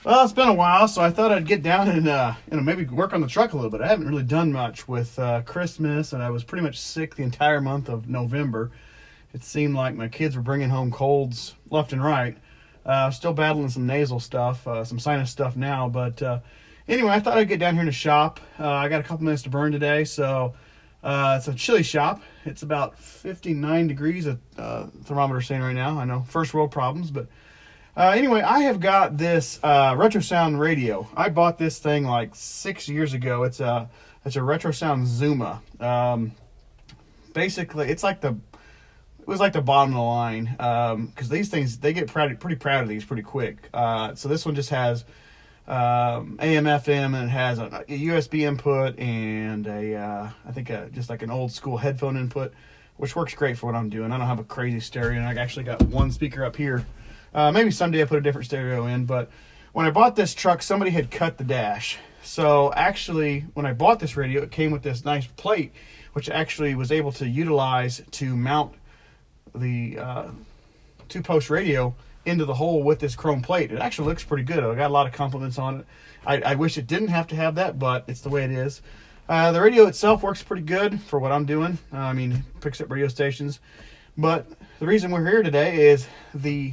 Well, it's been a while, so I thought I'd get down and maybe work on the truck a little bit. I haven't really done much with Christmas, and I was pretty much sick the entire month of November. It seemed like my kids were bringing home colds left and right. Still battling some nasal stuff, some sinus stuff now, but anyway, I thought I'd get down here in the shop. I got a couple minutes to burn today, so it's a chilly shop. It's about 59 degrees at thermometer saying right now. I know, first world problems, but anyway, I have got this Retrosound radio. I bought this thing like 6 years ago. It's a Retrosound Zuma. Basically, it was like the bottom of the line, because these things, they get pretty proud of these pretty quick. So this one just has AM, FM, and it has a USB input and I think just like an old school headphone input, which works great for what I'm doing. I don't have a crazy stereo, and I actually got one speaker up here. Maybe someday I put a different stereo in, but when I bought this truck, somebody had cut the dash. So actually, when I bought this radio, it came with this nice plate, which actually was able to utilize to mount the two-post radio into the hole with this chrome plate. It actually looks pretty good. I got a lot of compliments on it. I wish it didn't have to have that, but it's the way it is. The radio itself works pretty good for what I'm doing. I mean, it picks up radio stations. But the reason we're here today is the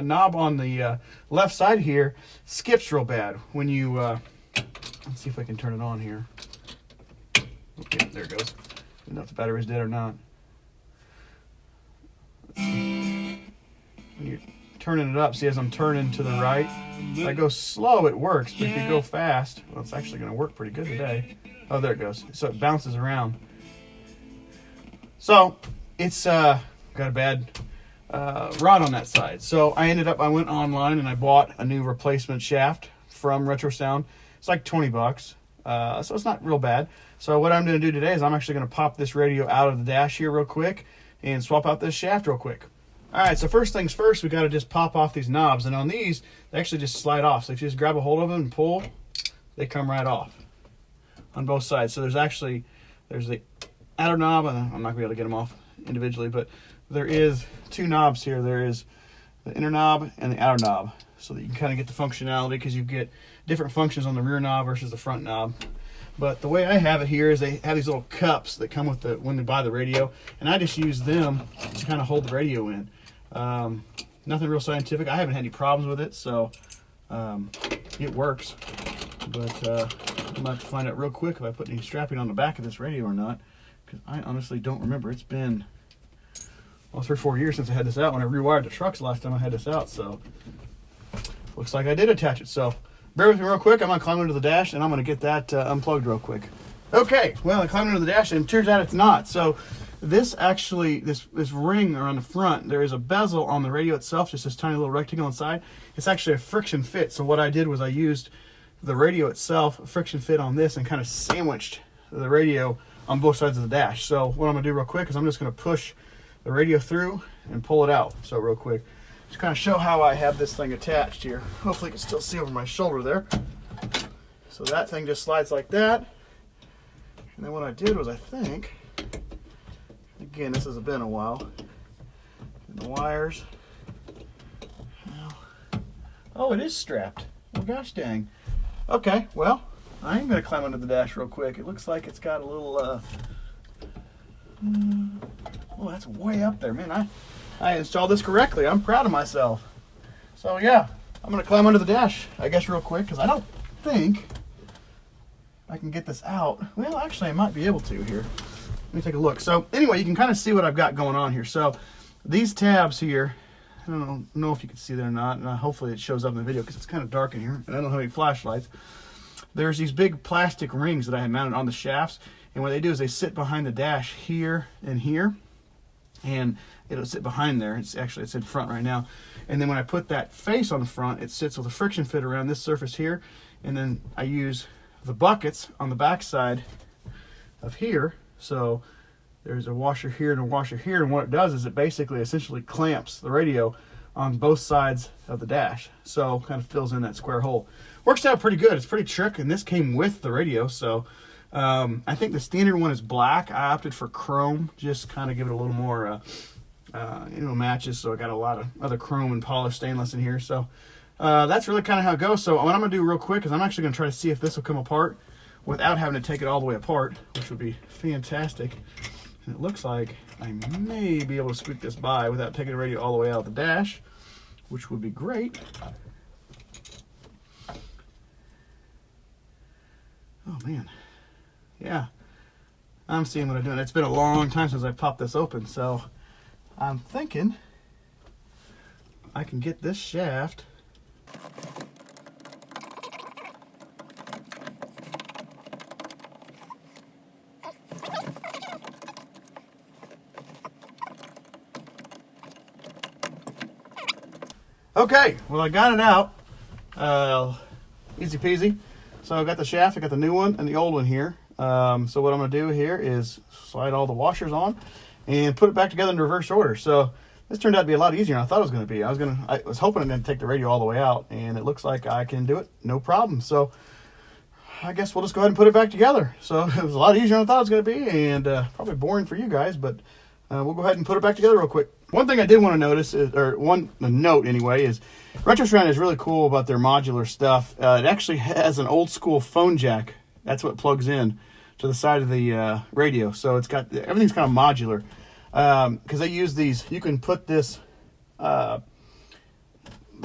knob on the left side here skips real bad. When you, let's see if I can turn it on here. Okay, there it goes. I don't know if the battery's dead or not. When you're turning it up, see, as I'm turning to the right, if I go slow, it works. But if you go fast, well, it's actually going to work pretty good today. Oh, there it goes. So it bounces around. So it's got a bad rod on that side. So I went online and I bought a new replacement shaft from Retrosound. It's like 20 bucks. So it's not real bad. So what I'm going to do today is I'm actually going to pop this radio out of the dash here real quick and swap out this shaft real quick. All right, so first things first, we got to just pop off these knobs. And on these, they actually just slide off. So if you just grab a hold of them and pull, they come right off on both sides. So there's the outer knob, and I'm not going to be able to get them off individually, but there is two knobs here. There is the inner knob and the outer knob, so that you can kind of get the functionality, because you get different functions on the rear knob versus the front knob. But the way I have it here is they have these little cups that come with when they buy the radio, and I just use them to kind of hold the radio in. Nothing real scientific. I haven't had any problems with it, so it works. But I'm about to find out real quick if I put any strapping on the back of this radio or not, because I honestly don't remember. It's been 3 or 4 years since I had this out. When I rewired the trucks last time I had this out, so looks like I did attach it. So bear with me real quick. I'm going to climb into the dash, and I'm going to get that unplugged real quick. Okay, well, I climbed into the dash, and it turns out it's not. So this actually, this ring around the front, there is a bezel on the radio itself, just this tiny little rectangle inside. It's actually a friction fit. So what I did was I used the radio itself, a friction fit on this, and kind of sandwiched the radio on both sides of the dash. So what I'm going to do real quick is I'm just going to push the radio through and pull it out. So real quick, just kind of show how I have this thing attached here. Hopefully you can still see over my shoulder there. So that thing just slides like that. And then what I did was, I think, again, this has been a while, and the wires, well, oh, it is strapped. Oh gosh dang. Okay, well, I am going to climb under the dash real quick. It looks like it's got a little, oh, that's way up there, man. I installed this correctly. I'm proud of myself. So yeah, I'm going to climb under the dash, I guess, real quick, because I don't think I can get this out. Well, actually, I might be able to here. Let me take a look. So anyway, you can kind of see what I've got going on here. So these tabs here, I don't know if you can see that or not. And hopefully it shows up in the video, because it's kind of dark in here and I don't have any flashlights. There's these big plastic rings that I have mounted on the shafts. And what they do is they sit behind the dash here and here. And it'll sit behind there. It's in front right now. And then when I put that face on the front, it sits with a friction fit around this surface here. And then I use the buckets on the back side of here. So there's a washer here and a washer here, and what it does is it basically essentially clamps the radio on both sides of the dash, so kind of fills in that square hole. Works out pretty good. It's pretty trick, and this came with the radio. So I think the standard one is black. I opted for chrome, just kind of give it a little more matches. So I got a lot of other chrome and polished stainless in here. So that's really kind of how it goes. So what I'm going to do real quick is I'm actually going to try to see if this will come apart without having to take it all the way apart, which would be fantastic. And it looks like I may be able to squeak this by without taking the radio all the way out of the dash, which would be great. Oh man, yeah, I'm seeing what I'm doing. It's been a long time since I popped this open, so I'm thinking I can get this shaft okay, well I got it out, easy peasy. So I got the shaft, I got the new one and the old one here. So what I'm going to do here is slide all the washers on and put it back together in reverse order. So this turned out to be a lot easier than I thought it was going to be. I was hoping it didn't take the radio all the way out, and it looks like I can do it, no problem. So I guess we'll just go ahead and put it back together. So it was a lot easier than I thought it was going to be, and probably boring for you guys, but we'll go ahead and put it back together real quick. One thing I did want to notice, a note anyway, is Retrosound is really cool about their modular stuff. It actually has an old school phone jack. That's what plugs in to the side of the radio. So it's got, everything's kind of modular. Because they use these, you can put this, they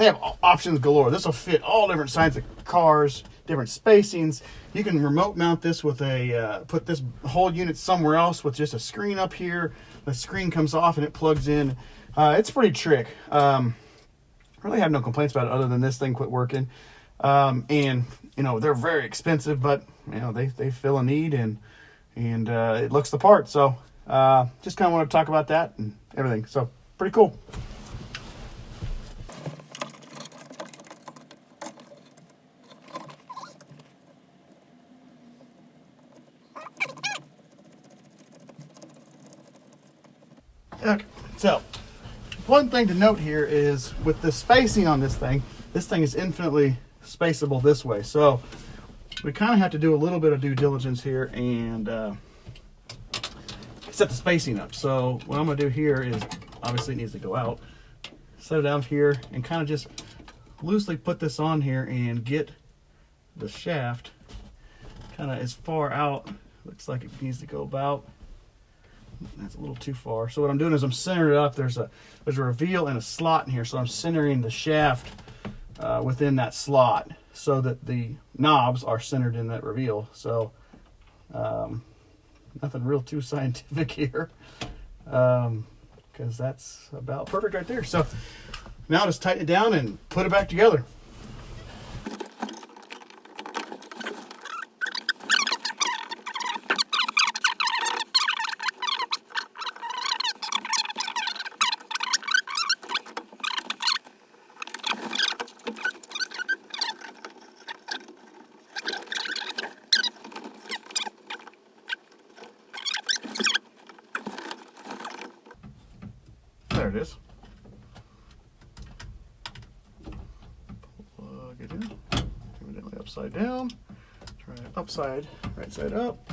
have options galore. This will fit all different sizes of cars, different spacings. You can remote mount this with a, put this whole unit somewhere else with just a screen up here. The screen comes off and it plugs in. It's a pretty trick. Really have no complaints about it other than this thing quit working. And you know, they're very expensive, but you know, they fill a need, and it looks the part. So just kind of want to talk about that and everything. So pretty cool. Okay, so one thing to note here is with the spacing on this thing is infinitely spaceable this way. So we kind of have to do a little bit of due diligence here and set the spacing up. So what I'm going to do here is, obviously it needs to go out, set it out here and kind of just loosely put this on here and get the shaft kind of as far out. Looks like it needs to go about. That's a little too far. So what I'm doing is I'm centering it up. There's a reveal and a slot in here, so I'm centering the shaft within that slot so that the knobs are centered in that reveal. So nothing real too scientific here, because that's about perfect right there. So now just tighten it down and put it back together. There it is. Plug it in. Evidently upside down. Try it upside, right side up.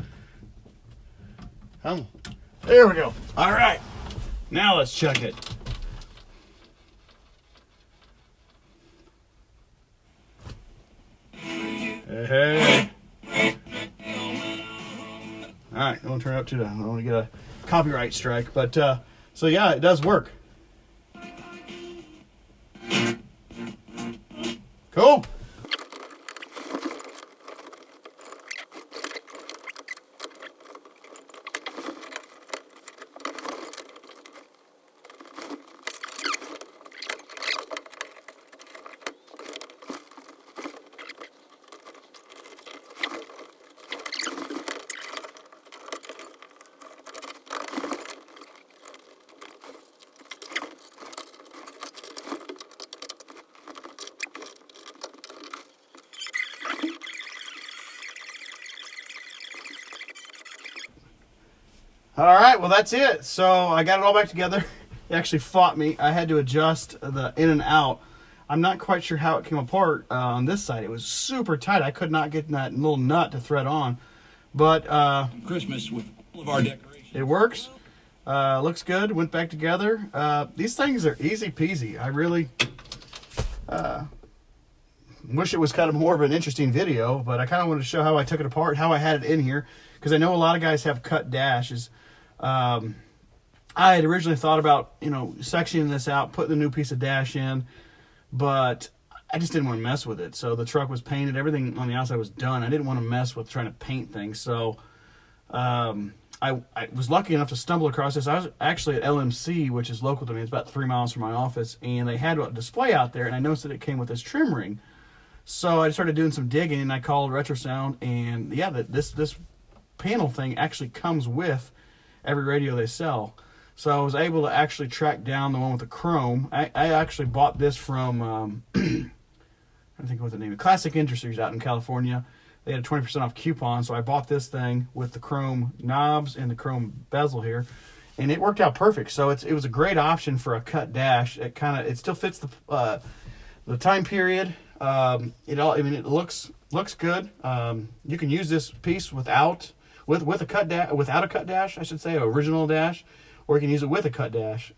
There we go. All right. Now let's check it. Hey. All right. Don't turn it up too loud. I don't want to get a copyright strike, but so yeah, it does work. Cool. All right, well that's it. So I got it all back together. It actually fought me. I had to adjust the in and out. I'm not quite sure how it came apart on this side. It was super tight. I could not get that little nut to thread on. But Christmas with all of our decorations. It works. Looks good. Went back together. These things are easy peasy. I really wish it was kind of more of an interesting video, but I kind of wanted to show how I took it apart, how I had it in here, because I know a lot of guys have cut dashes. I had originally thought about, sectioning this out, putting a new piece of dash in, but I just didn't want to mess with it. So the truck was painted, everything on the outside was done. I didn't want to mess with trying to paint things. So I was lucky enough to stumble across this. I was actually at LMC, which is local to me. It's about 3 miles from my office, and they had a display out there, and I noticed that it came with this trim ring. So I started doing some digging, and I called Retrosound, and yeah, this panel thing actually comes with every radio they sell. So I was able to actually track down the one with the chrome. I actually bought this from, I think what the name, Classic Industries out in California. They had a 20% off coupon, so I bought this thing with the chrome knobs and the chrome bezel here, and it worked out perfect. So it was a great option for a cut dash. It still fits the time period. It looks good. You can use this piece without a cut dash, I should say, original dash, or you can use it with a cut dash.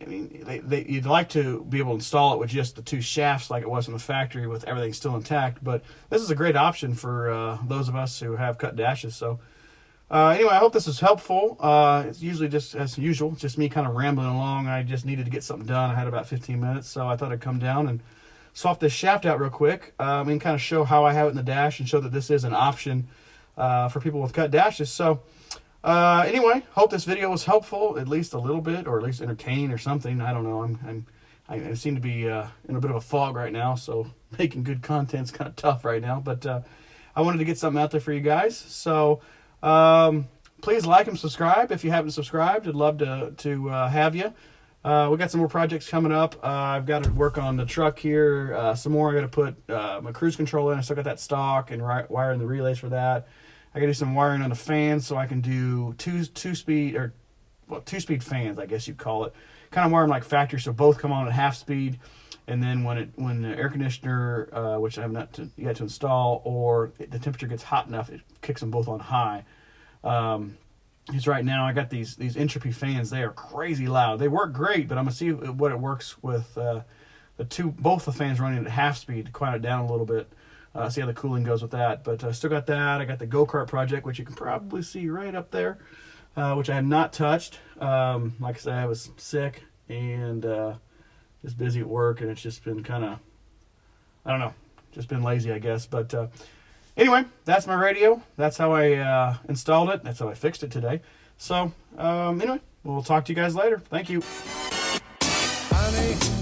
You'd like to be able to install it with just the 2 shafts like it was in the factory with everything still intact, but this is a great option for those of us who have cut dashes. So anyway, I hope this is helpful. It's usually just, as usual, just me kind of rambling along. I just needed to get something done. I had about 15 minutes, so I thought I'd come down and swap this shaft out real quick and kind of show how I have it in the dash and show that this is an option for people with cut dashes. So anyway, hope this video was helpful, at least a little bit, or at least entertaining or something. I don't know. I seem to be in a bit of a fog right now, so making good content's kind of tough right now. But I wanted to get something out there for you guys. So please like and subscribe if you haven't subscribed. I'd love to have you. We got some more projects coming up. I've got to work on the truck here. Some more. I got to put my cruise control in. I still got that stock and wiring the relays for that. I got to do some wiring on the fans so I can do two-speed fans, I guess you'd call it. Kind of wire them like factory, so both come on at half speed. And then when the air conditioner, which I have not yet to install, or the temperature gets hot enough, it kicks them both on high. Because right now I got these entropy fans. They are crazy loud. They work great, but I'm gonna see what it works with both the fans running at half speed to quiet it down a little bit. See how the cooling goes with that. But I still got that. I got the go-kart project, which you can probably see right up there, which I have not touched. Like I said, I was sick and just busy at work, and it's just been kind of, I don't know, just been lazy, I guess. But anyway, that's my radio. That's how I installed it. That's how I fixed it today. So anyway, we'll talk to you guys later. Thank you. Honey.